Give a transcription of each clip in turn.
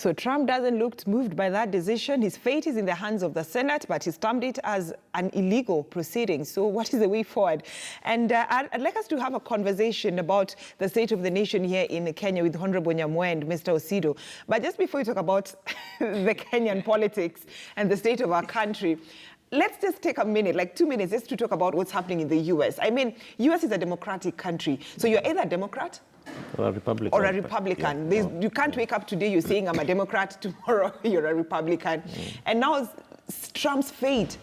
So Trump doesn't look moved by that decision. His fate is in the hands of the Senate, but he termed it as an illegal proceeding. So what is the way forward? And I'd like us to have a conversation about the state of the nation here in Kenya with Honorable Nyamwe and Mr. Osido. But just before we talk about the Kenyan politics and the state of our country, let's just take a minute, like 2 minutes, just to talk about what's happening in the U.S. I mean, U.S. is a democratic country. So you're either a Democrat or a Republican. Or a Republican. Yeah. You can't wake up today, you're saying I'm a Democrat, tomorrow you're a Republican. And now Trump's fate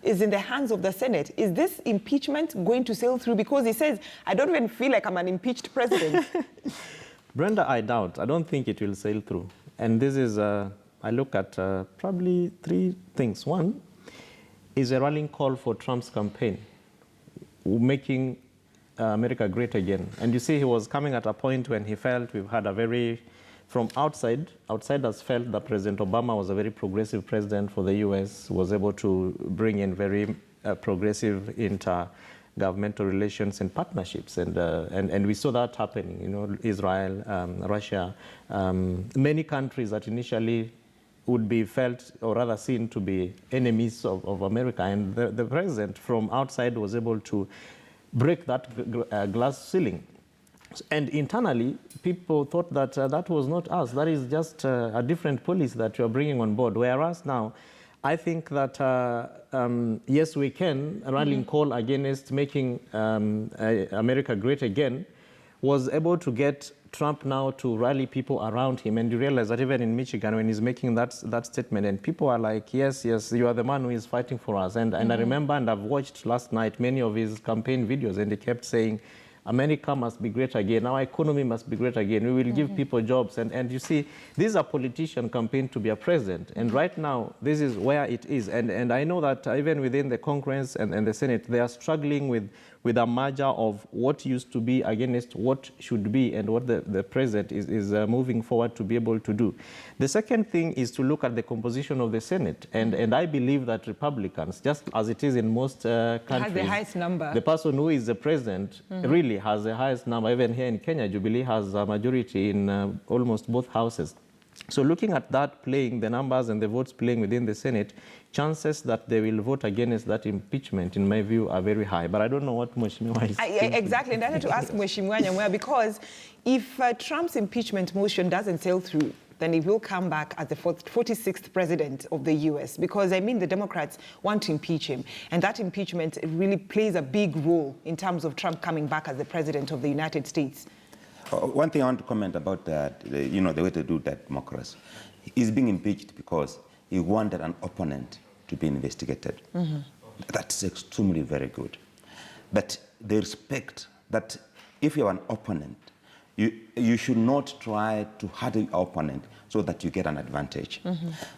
is in the hands of the Senate. Is this impeachment going to sail through? Because he says, I don't even feel like I'm an impeached president. Brenda, I doubt. I don't think it will sail through. And this is, I look at probably three things. One is a rallying call for Trump's campaign, making America great again. And you see, he was coming at a point when he felt we've had a very, from outsiders felt that President Obama was a very progressive president for the U.S., was able to bring in very progressive intergovernmental relations and partnerships. And we saw that happening, you know, Israel, Russia, many countries that initially would be felt or rather seen to be enemies of America. And the president from outside was able to break that glass ceiling. And internally, people thought that that was not us. That is just a different policy that you are bringing on board. Whereas now, I think that, yes, we can, a rallying call against making America great again, was able to get Trump now to rally people around him. And you realize that even in Michigan, when he's making that statement, and people are like, yes, yes, you are the man who is fighting for us. And I remember, and I've watched last night many of his campaign videos, and he kept saying, America must be great again. Our economy must be great again. We will give people jobs. And you see, this is a politician campaign to be a president. And right now, this is where it is. And I know that even within the Congress and the Senate, they are struggling with a merger of what used to be against what should be and what the president is moving forward to be able to do. The second thing is to look at the composition of the Senate. And I believe that Republicans, just as it is in most countries, has the highest number. The person who is the president really has the highest number. Even here in Kenya, Jubilee has a majority in almost both houses. So looking at that playing, the numbers and the votes playing within the Senate, chances that they will vote against that impeachment, in my view, are very high. But I don't know what Mheshimiwa is thinking. Exactly, and I had to ask Mheshimiwa Nyamwe, because if Trump's impeachment motion doesn't sail through, then he will come back as the 46th president of the U.S. Because, I mean, the Democrats want to impeach him. And that impeachment really plays a big role in terms of Trump coming back as the president of the United States. One thing I want to comment about that, you know, the way to do that democracy. He's being impeached because he wanted an opponent to be investigated. That's extremely very good. But they respect that if you have an opponent, you should not try to hurt your opponent so that you get an advantage.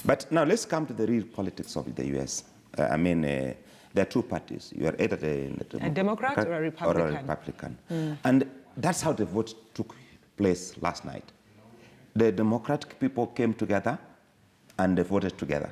But now let's come to the real politics of the U.S. I mean, there are two parties. You are either a Democrat or a Republican. And that's how the vote took place last night. The Democratic people came together and they voted together.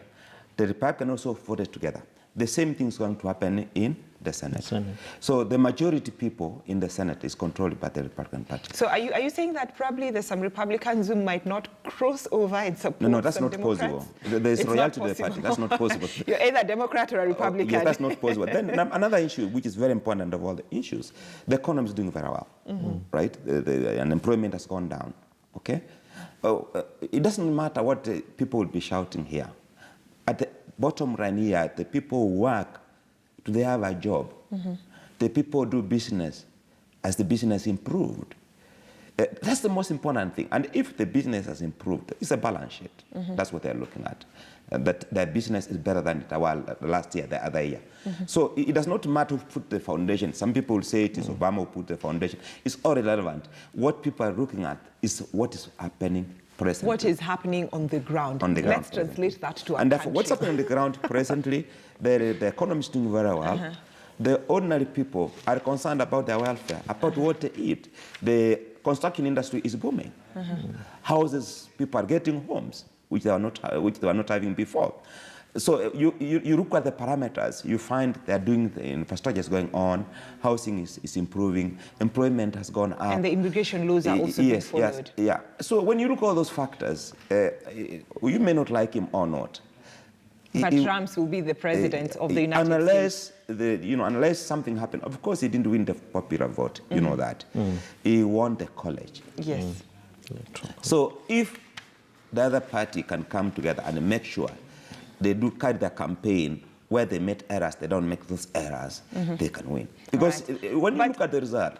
The Republican also voted together. The same thing is going to happen in the Senate. So the majority people in the Senate is controlled by the Republican Party. So are you saying that probably there's some Republicans who might not cross over and support No, that's some not Democrats? possible. There's royalty to the party. That's not possible. You're either Democrat or a Republican. Yes, that's not possible. Then another issue, which is very important of all the issues, the economy is doing very well, right? The unemployment has gone down, okay? It doesn't matter what people will be shouting here. At the bottom line here, the people who work, do they have a job? The people do business as the business improved. That's the most important thing. And if the business has improved, it's a balance sheet. That's what they're looking at. That their business is better than it was last year, the other year. So it does not matter who put the foundation. Some people will say it is Obama who put the foundation. It's all irrelevant. What people are looking at is what is happening presently. What is happening on the ground. Let's translate that to our country. And what's happening on the ground presently, the economy is doing very well. The ordinary people are concerned about their welfare, about what they eat. The construction industry is booming. Houses, people are getting homes, which they were not having before. So you look at the parameters, you find they're doing, the infrastructure is going on, housing is improving, employment has gone up. And the immigration laws are also being followed. Yes, yeah. So when you look at all those factors, you may not like him or not. But Trump will be the president of the United States. Unless something happened. Of course, he didn't win the popular vote. You know that. He won the college. Yes. So if the other party can come together and make sure they do carry their campaign where they made errors, they don't make those errors, they can win. Because when you look at the result,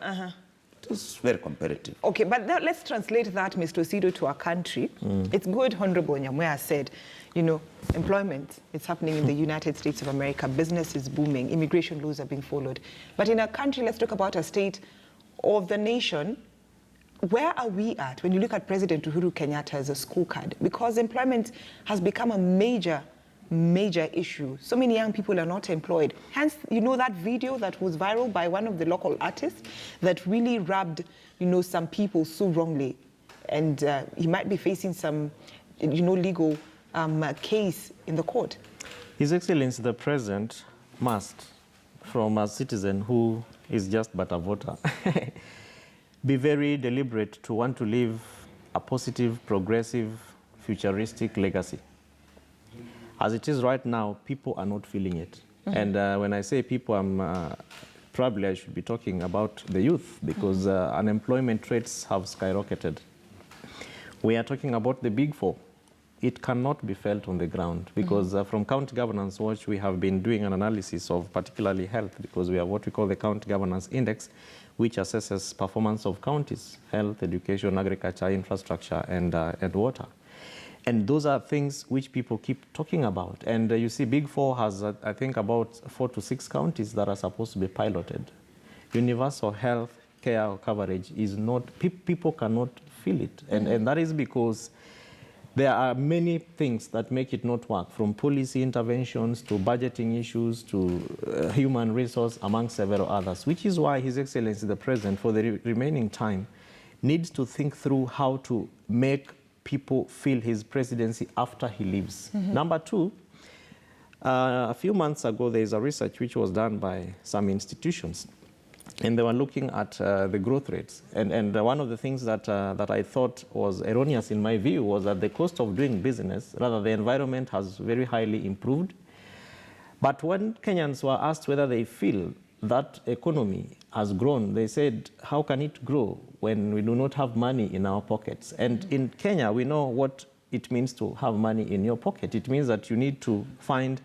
it's very competitive. Okay, but now let's translate that, Mr. Osido, to our country. It's good, Honorable Nyamwea said, employment is happening in the United States of America. Business is booming. Immigration laws are being followed. But in our country, let's talk about a state of the nation. Where are we at when you look at President Uhuru Kenyatta as a scorecard? Because employment has become a major issue. So many young people are not employed. Hence, that video that was viral by one of the local artists that really rubbed, some people so wrongly. And he might be facing some, legal case in the court. His Excellency, the President must, from a citizen who is just but a voter, be very deliberate to want to leave a positive, progressive, futuristic legacy. As it is right now, people are not feeling it. And when I say people, probably I should be talking about the youth, because unemployment rates have skyrocketed. We are talking about the Big Four. It cannot be felt on the ground, because from County Governance Watch, we have been doing an analysis of particularly health, because we have what we call the County Governance Index, which assesses performance of counties: health, education, agriculture, infrastructure, and water. And those are things which people keep talking about. And you see, Big Four has, I think, about 4 to 6 counties that are supposed to be piloted. Universal health care coverage is not, people cannot feel it. And that is because there are many things that make it not work, from policy interventions to budgeting issues to human resource, among several others, which is why His Excellency the President, for the remaining time, needs to think through how to make people feel his presidency after he leaves. Number two, a few months ago, there is a research which was done by some institutions, and they were looking at the growth rates. And one of the things that I thought was erroneous in my view was that the cost of doing business, rather the environment, has very highly improved. But when Kenyans were asked whether they feel that economy has grown, they said, how can it grow when we do not have money in our pockets? And in Kenya, we know what it means to have money in your pocket. It means that you need to find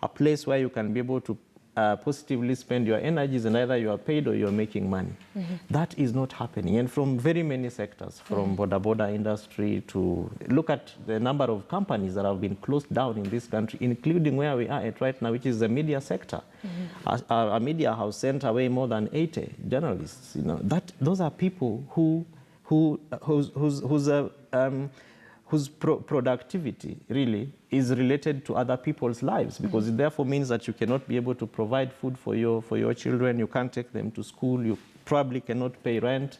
a place where you can be able to positively spend your energies, and either you are paid or you are making money. That is not happening. And from very many sectors, from boda industry to look at the number of companies that have been closed down in this country, including where we are at right now, which is the media sector. Our media has sent away more than 80 journalists. Those are people whose productivity really is related to other people's lives, because it therefore means that you cannot be able to provide food for your children, you can't take them to school, you probably cannot pay rent,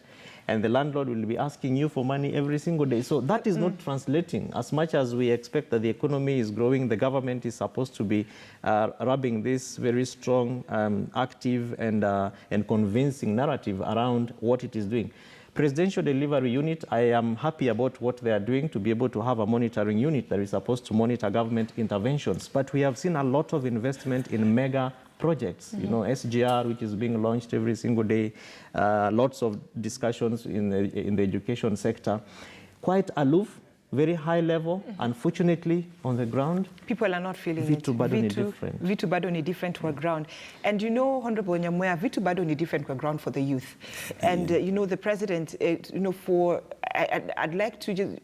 and the landlord will be asking you for money every single day. So that is not translating. As much as we expect that the economy is growing, the government is supposed to be rubbing this very strong, active, and convincing narrative around what it is doing. Presidential Delivery Unit, I am happy about what they are doing to be able to have a monitoring unit that is supposed to monitor government interventions. But we have seen a lot of investment in mega projects, SGR, which is being launched every single day, lots of discussions in the education sector. Quite aloof, very high level. Unfortunately, on the ground, people are not feeling vitu bado ni different. Vitu bado ni different to our ground. And Honorable Nyamwea, vitu bado ni different to our ground for the youth. And the president, I'd like to just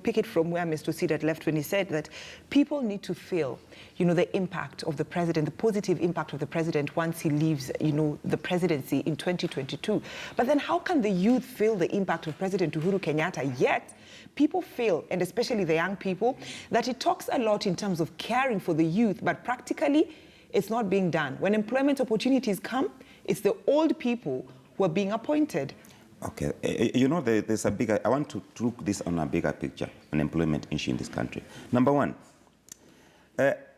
pick it from where Mr. Sidat left when he said that people need to feel the impact of the president, the positive impact of the president once he leaves the presidency in 2022. But then how can the youth feel the impact of President Uhuru Kenyatta, yet people feel, and especially the young people, that he talks a lot in terms of caring for the youth, but practically it's not being done. When employment opportunities come, it's the old people who are being appointed. Okay, there's a bigger, I want to look this on a bigger picture, an employment issue in this country. Number one,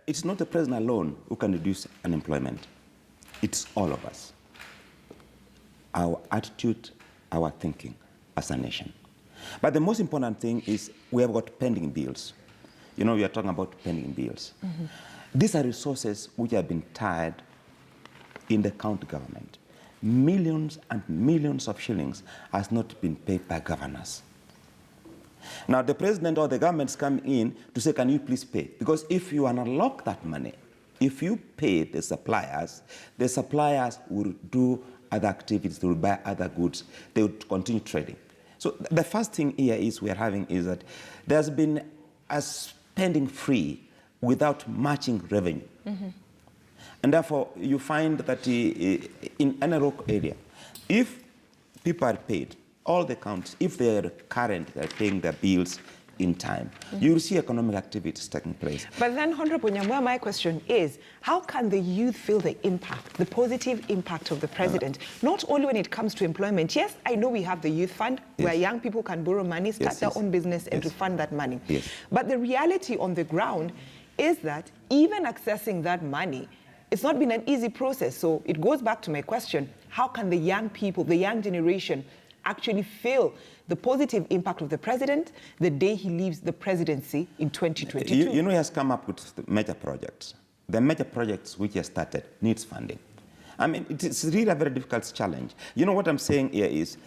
it's not the president alone who can reduce unemployment. It's all of us. Our attitude, our thinking as a nation. But the most important thing is we have got pending bills. You know, we are talking about pending bills. Mm-hmm. These are resources which have been tied in the county government. Millions and millions of shillings has not been paid by governors. Now, the president or the government's coming in to say, can you please pay? Because if you unlock that money, if you pay the suppliers will do other activities, they will buy other goods, they will continue trading. So the first thing here is that there's been a spending free without matching revenue. Mm-hmm. And therefore, you find that in any local area, if people are paid, all the counties, if they are current, they're paying their bills in time, mm-hmm. you will see economic activities taking place. But then, Honorable Nyambwa, my question is, how can the youth feel the impact, the positive impact of the president, not only when it comes to employment? Yes, I know we have the youth fund, yes. where young people can borrow money, start their own business, and refund that money. Yes. But the reality on the ground is that even accessing that money, it's not been an easy process. So it goes back to my question, how can the young people, the young generation, actually feel the positive impact of the president the day he leaves the presidency in 2022? You know, he has come up with the major projects. The major projects which he has started needs funding. I mean, it's really a very difficult challenge. You know, what I'm saying here is,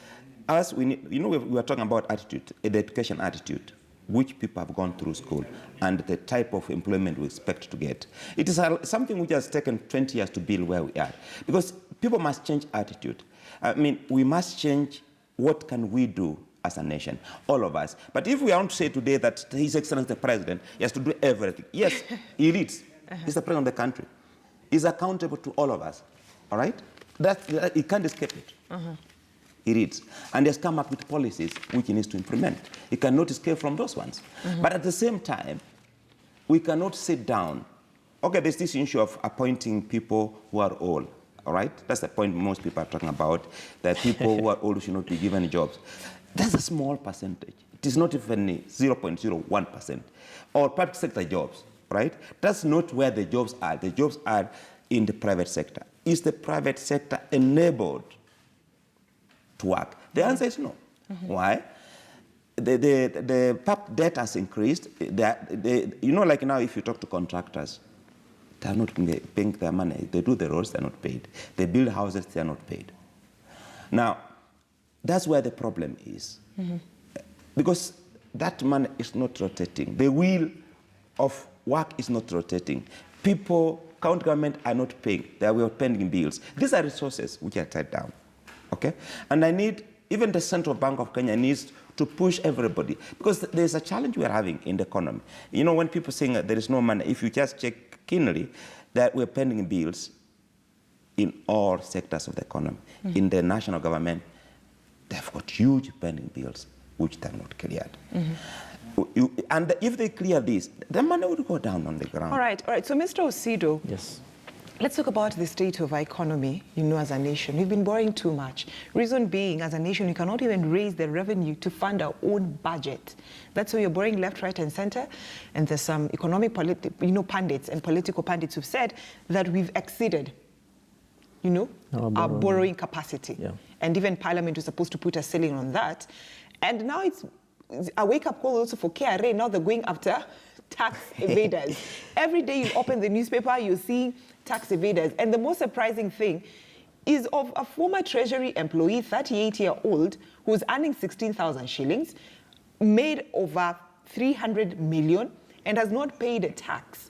we are talking about attitude, the education attitude, which people have gone through school, and the type of employment we expect to get. It is something which has taken 20 years to build where we are. Because people must change attitude. I mean, we must change what can we do as a nation, all of us. But if we want to say today that His Excellency the President has to do everything, yes, he leads. He's the President of the country. He's accountable to all of us, all right? He can't escape it. He leads. And he has come up with policies which he needs to implement. He cannot escape from those ones. But at the same time, we cannot sit down. Okay, there's this issue of appointing people who are old. All right? That's the point most people are talking about, that people who are old should not be given jobs. That's a small percentage. It is not even 0.01%. Or public sector jobs, right? That's not where the jobs are. The jobs are in the private sector. Is the private sector enabled to work? The answer is no. Why? The PAP debt has increased. You know, like now, if you talk to contractors, they are not paying their money. They do the roads, they are not paid. They build houses, they are not paid. Now, that's where the problem is. Because that money is not rotating. The wheel of work is not rotating. People, county government are not paying. They are pending bills. These are resources which are tied down. Okay? And I need, even the Central Bank of Kenya needs to push everybody. Because there's a challenge we are having in the economy. You know, when people saying that there is no money, if you just check keenly, that we're pending bills in all sectors of the economy. In the national government, they've got huge pending bills which they're not cleared. And if they clear this, the money would go down on the ground. All right. So Mr. Osido, yes. Let's talk about the state of our economy, as a nation. We've been borrowing too much. Reason being, as a nation, we cannot even raise the revenue to fund our own budget. That's why you're borrowing left, right, and center. And there's some economic, pundits and political pundits who've said that we've exceeded, our borrowing capacity. Yeah. And even Parliament was supposed to put a ceiling on that. And now it's a wake-up call also for KRA. Now they're going after tax evaders. Every day you open the newspaper, you see tax evaders. And the most surprising thing is of a former Treasury employee, 38-year-old, who's earning 16,000 shillings, made over 300 million, and has not paid a tax.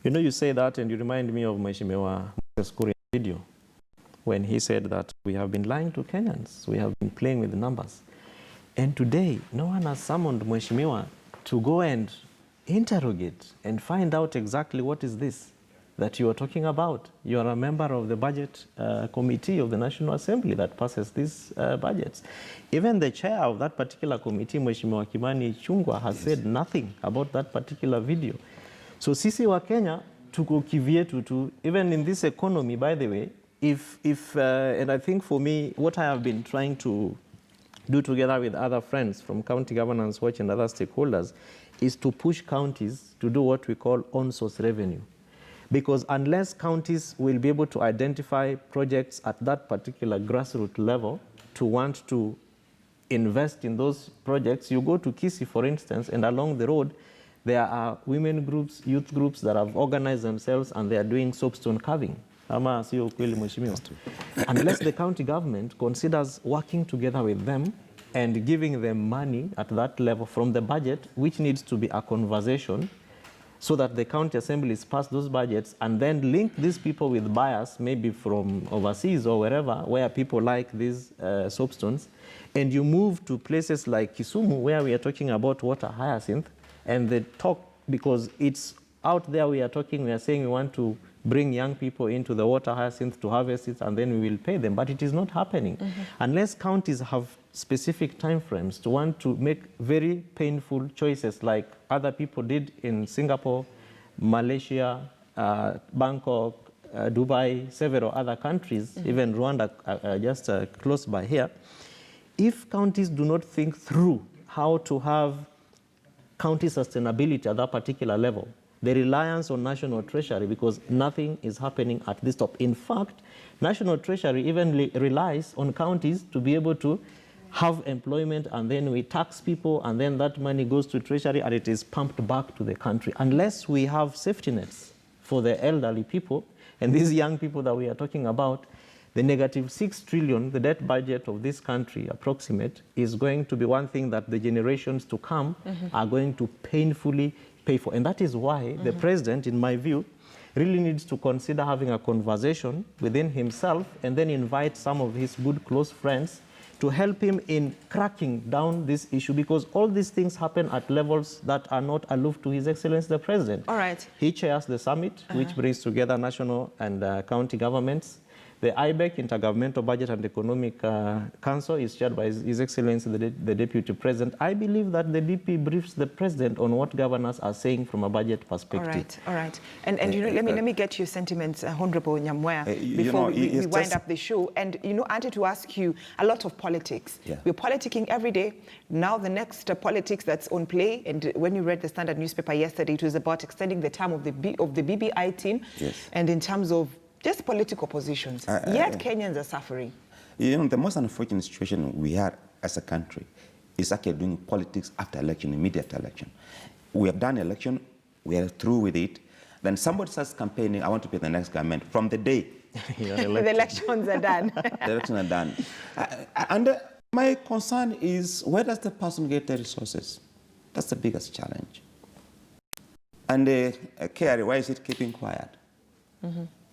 You say that, and you remind me of Mheshimiwa Moses' video, when he said that we have been lying to Kenyans, we have been playing with the numbers. And today, no one has summoned Mheshimiwa to go and interrogate and find out exactly what is this that you are talking about. You are a member of the budget committee of the National Assembly that passes these budgets. Even the chair of that particular committee, Mheshimiwa Kimani Ichung'wah, has said nothing about that particular video. So sisi wa Kenya, tuko kivyetu tu, even in this economy, by the way, and I think for me, what I have been trying to do together with other friends from County Governance Watch and other stakeholders is to push counties to do what we call on-source revenue. Because unless counties will be able to identify projects at that particular grassroots level to want to invest in those projects, you go to Kisii, for instance, and along the road, there are women groups, youth groups that have organized themselves and they are doing soapstone carving. Unless the county government considers working together with them and giving them money at that level from the budget, which needs to be a conversation, so that the county assemblies pass those budgets and then link these people with buyers, maybe from overseas or wherever, where people like these soapstones, and you move to places like Kisumu, where we are talking about water hyacinth, and they talk, because it's out there we are saying we want to bring young people into the water hyacinth to harvest it, and then we will pay them. But it is not happening. Unless counties have specific timeframes to want to make very painful choices like other people did in Singapore, Malaysia, Bangkok, Dubai, several other countries, even Rwanda just close by here. If counties do not think through how to have county sustainability at that particular level, the reliance on National Treasury, because nothing is happening at this top. In fact, National Treasury even relies on counties to be able to have employment, and then we tax people, and then that money goes to Treasury and it is pumped back to the country. Unless we have safety nets for the elderly people and these young people that we are talking about, the negative 6 trillion, the debt budget of this country, approximate, is going to be one thing that the generations to come are going to painfully pay for. And that is why the president, in my view, really needs to consider having a conversation within himself and then invite some of his good close friends to help him in cracking down this issue, because all these things happen at levels that are not aloof to His Excellency the President. All right. He chairs the summit, which brings together national and county governments. The IBEC, Intergovernmental Budget and Economic Council, is chaired by His Excellency the Deputy President. I believe that the DP briefs the President on what governors are saying from a budget perspective. All right. And you know, let me get your sentiments, Honorable Nyamwea, before we wind up the show. And, you know, I wanted to ask you a lot of politics. Yeah. We're politicking every day. Now the next politics that's on play, and when you read the Standard newspaper yesterday, it was about extending the term of the BBI team. Yes. And in terms of just political positions, yet Kenyans are suffering. You know, the most unfortunate situation we had as a country is actually doing politics after election, immediate election. We have done election, we are through with it, then somebody starts campaigning, I want to be the next government. From the day the elections are done. the elections are done. And my concern is, where does the person get the resources? That's the biggest challenge. And KRA, why is it keeping quiet?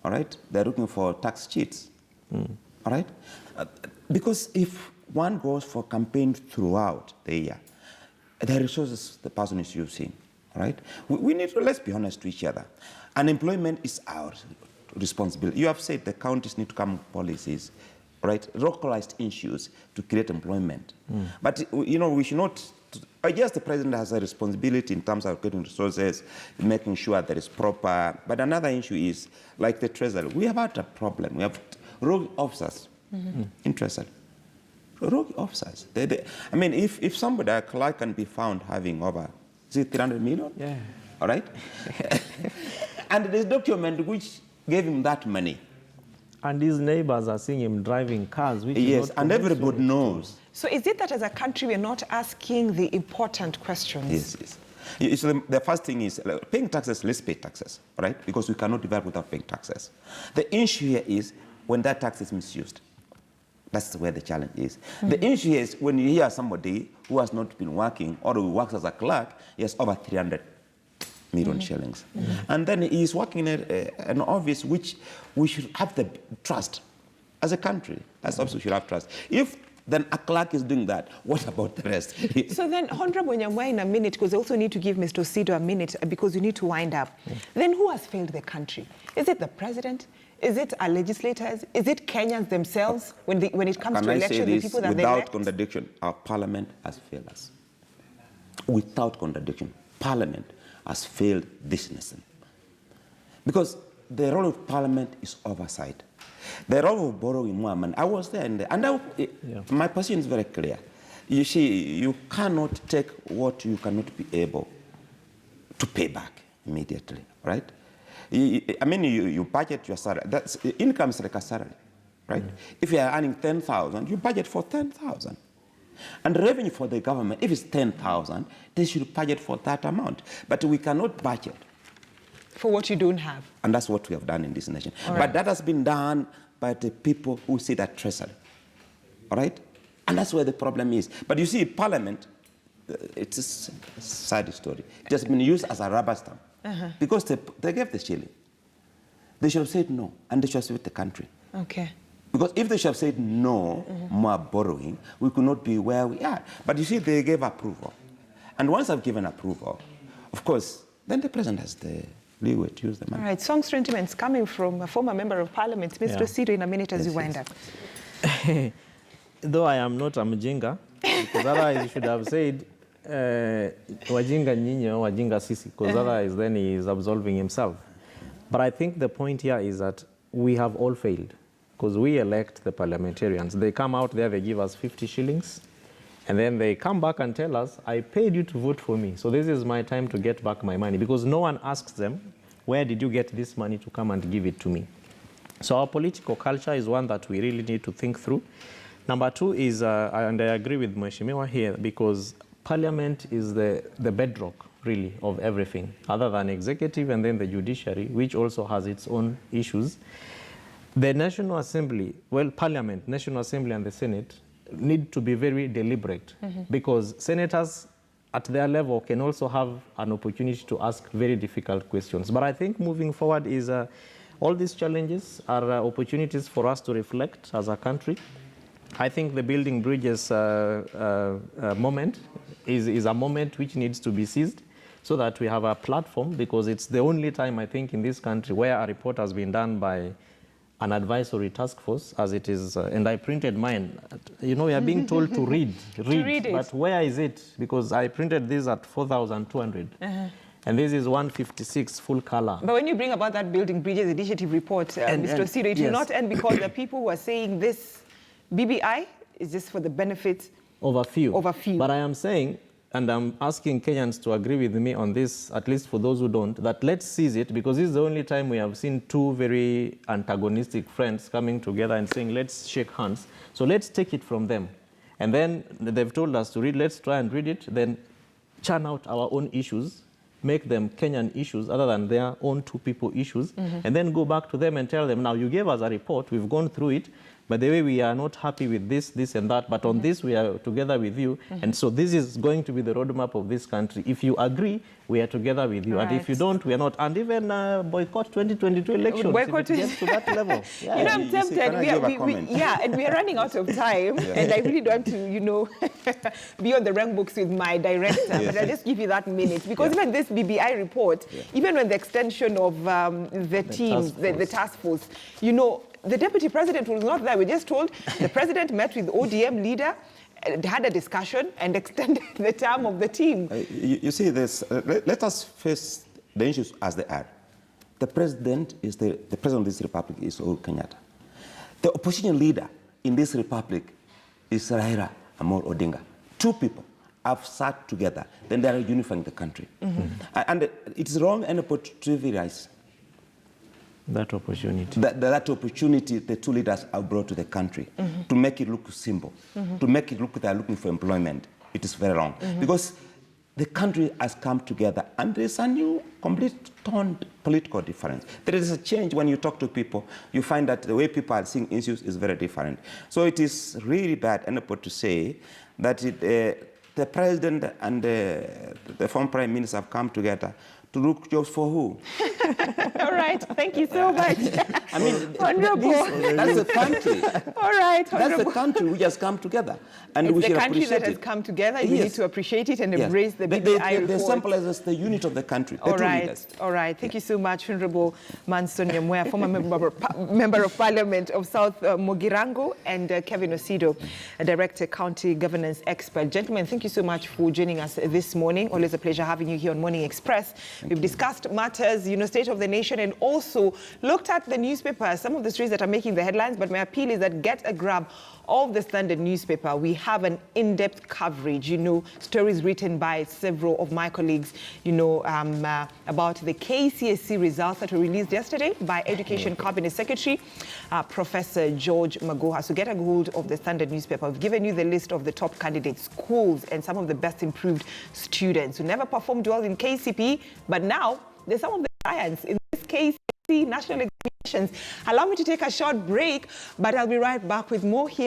All right? They're looking for tax cheats. All right? Because if one goes for campaign throughout the year, the resources the person is using, all right? We need to, let's be honest to each other. Unemployment is our responsibility. You have said the counties need to come with policies, right? Localized issues to create employment. But, you know, we should not, I guess the president has a responsibility in terms of getting resources, making sure that it's proper. But another issue is, like the treasury, we have had a problem. We have rogue officers interested. Rogue officers. I mean, if somebody, a clerk, can be found having over, is it 300 million? Yeah. All right? And there's document which gave him that money. And his neighbors are seeing him driving cars, which Yes, is not and everybody knows. So is it that as a country we're not asking the important questions? Yes. So the first thing is paying taxes, let's pay taxes, right? Because we cannot develop without paying taxes. The issue here is when that tax is misused. That's where the challenge is. The issue is when you hear somebody who has not been working or who works as a clerk, he has over 300 million shillings. And then he is working in an office which we should have the trust as a country. That's also we should have trust. If then a clerk is doing that, what about the rest? So then, Honorable Nyamwea, in a minute, because I also need to give Mr. Osido a minute, because we need to wind up. Then who has failed the country? Is it the president? Is it our legislators? Is it Kenyans themselves when it comes to election, the people that they elect? Without contradiction, our parliament has failed us. Without contradiction, parliament has failed this nation. Because the role of parliament is oversight. The role of borrowing more money. I was there, and my position is very clear. You see, you cannot take what you cannot be able to pay back immediately, right? You budget your salary. That's, income is like a salary, right? If you are earning 10,000, you budget for 10,000. And the revenue for the government, if it's 10,000, they should budget for that amount. But we cannot budget for what you don't have. And that's what we have done in this nation. All but right. that has been done by the people who sit at Treasury. All right? And that's where the problem is. But you see, Parliament, it's a sad story. It has been used as a rubber stamp. Because they gave the shilling. They should have said no, and they should have saved the country. Okay. Because if they should have said no, more borrowing, we could not be where we are. But you see, they gave approval. And once I've given approval, of course, then the president has the leeway to use the money. All right, song sentiments coming from a former member of parliament, Mr. Sido, in a minute as you wind up. Though I am not a mjinga, because otherwise you should have said, wajinga nyinyi or wajinga sisi, because otherwise then he is absolving himself. But I think the point here is that we have all failed, because we elect the parliamentarians. They come out there, they give us 50 shillings, and then they come back and tell us, I paid you to vote for me, so this is my time to get back my money, because no one asks them, where did you get this money to come and give it to me? So our political culture is one that we really need to think through. Number two is, and I agree with Mheshimiwa here, because Parliament is the bedrock, really, of everything, other than executive and then the judiciary, which also has its own issues. The National Assembly, well, Parliament, National Assembly and the Senate need to be very deliberate, because senators at their level can also have an opportunity to ask very difficult questions. But I think moving forward is all these challenges are opportunities for us to reflect as a country. I think the building bridges moment is a moment which needs to be seized so that we have a platform, because it's the only time, I think, in this country where a report has been done by an advisory task force, as it is, and I printed mine. You know, we are being told to read read it. But where is it? Because I printed this at 4,200. And this is 156 full color. But when you bring about that building bridges initiative report, Mr. Sido, it will not end because the people who are saying this BBI is just for the benefit of a few. Of a few. But I am saying, and I'm asking Kenyans to agree with me on this, at least for those who don't, that let's seize it, because this is the only time we have seen two very antagonistic friends coming together and saying, let's shake hands. So let's take it from them. And then they've told us to read, let's try and read it, then churn out our own issues, make them Kenyan issues other than their own two people issues, and then go back to them and tell them, now you gave us a report, we've gone through it, by the way, we are not happy with this, this and that, but on this we are together with you. And so this is going to be the roadmap of this country. If you agree, we are together with you. Right. And if you don't, we are not. And even boycott 2022 elections boycott if it gets to that level. Yeah. You know, I'm tempted. And we are running out of time. And I really don't want to, you know, be on the rank books with my director. But I'll just give you that minute. Because even this BBI report, even when the extension of the team, the task force, you know, the deputy president was not there. We just told the president met with ODM leader, had a discussion, and extended the term of the team. You see this, let us face the issues as they are. The president is the president of this republic is Uhuru Kenyatta. The opposition leader in this republic is Raila Amolo Odinga. Two people have sat together, then they are unifying the country. And it's wrong and to trivialize that opportunity. That opportunity the two leaders have brought to the country to make it look simple, to make it look they're looking for employment. It is very wrong. Because the country has come together and there's a new, complete toned political difference. There is a change when you talk to people. You find that the way people are seeing issues is very different. So it is really bad, and to say that the president and the former prime minister have come together to look jobs for who? All right, thank you so much. I mean, Honorable. That's the country. All right, That's the country which has come together. And it's we the should country appreciate that has it. come together, and we need to appreciate it and embrace the BBI report. The sample is the unit of the country. All right, all right. Thank you so much, Honorable Manson Nyamweya, former member of Parliament of South Mogirango, and Kevin Osido, a Director, County Governance Expert. Gentlemen, thank you so much for joining us this morning. Always a pleasure having you here on Morning Express. We've discussed matters, state of the nation, and also looked at the newspaper, some of the stories that are making the headlines. But my appeal is that get a grab of the Standard newspaper. We have an in-depth coverage, stories written by several of my colleagues, about the KCSE results that were released yesterday by Education Cabinet Secretary, Professor George Magoha. So get a hold of the Standard newspaper. We've given you the list of the top candidates, schools, and some of the best improved students who never performed well in KCPE, but now there's some of the giants in this case. National examinations. Allow me to take a short break, but I'll be right back with more here